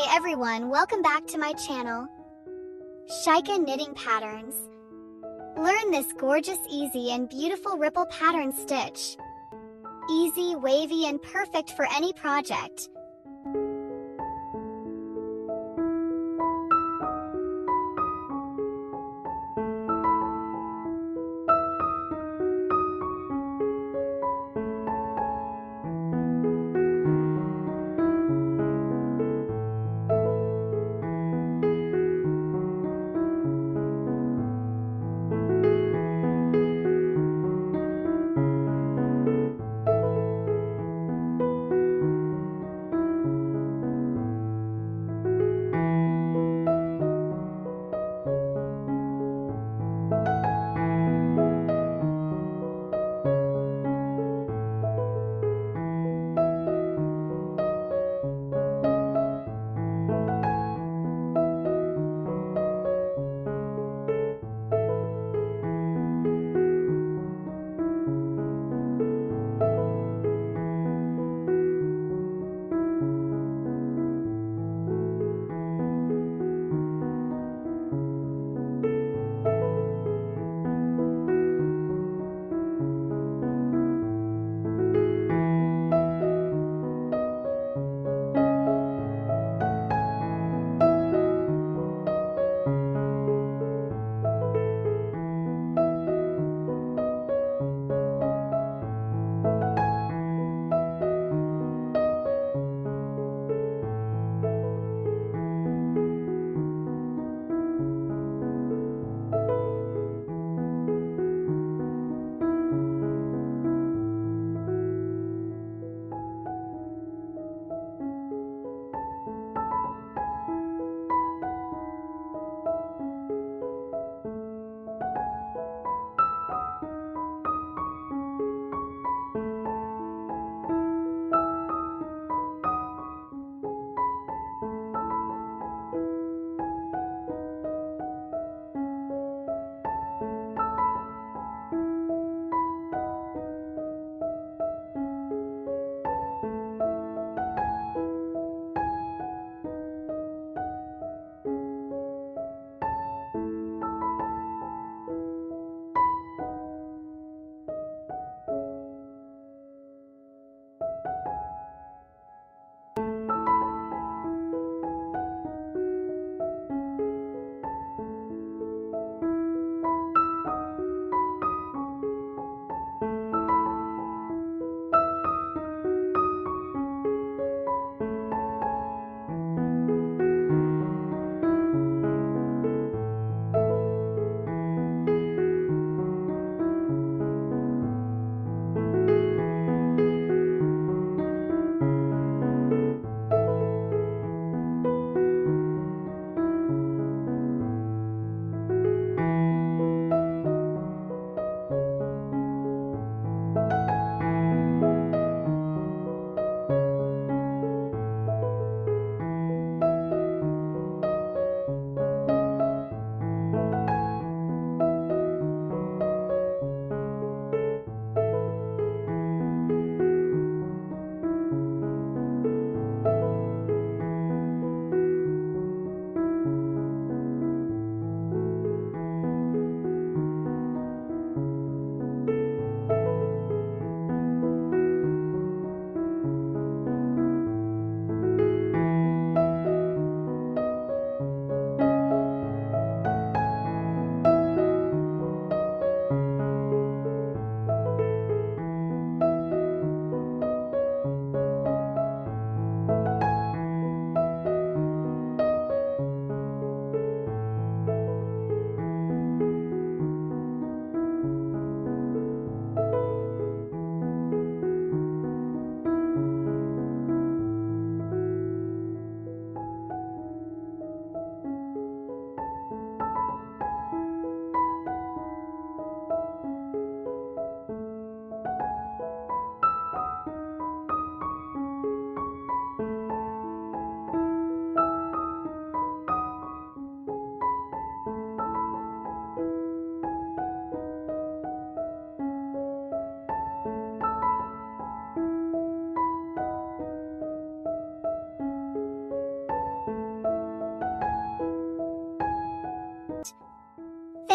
Hi everyone, welcome back to my channel, Shaika Knitting Patterns. Learn this gorgeous, easy and beautiful ripple pattern stitch. Easy, wavy and perfect for any project.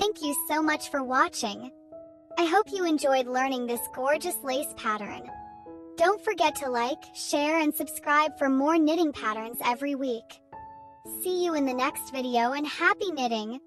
Thank you so much for watching. I hope you enjoyed learning this gorgeous lace pattern. Don't forget to like, share, and subscribe for more knitting patterns every week. See you in the next video and happy knitting!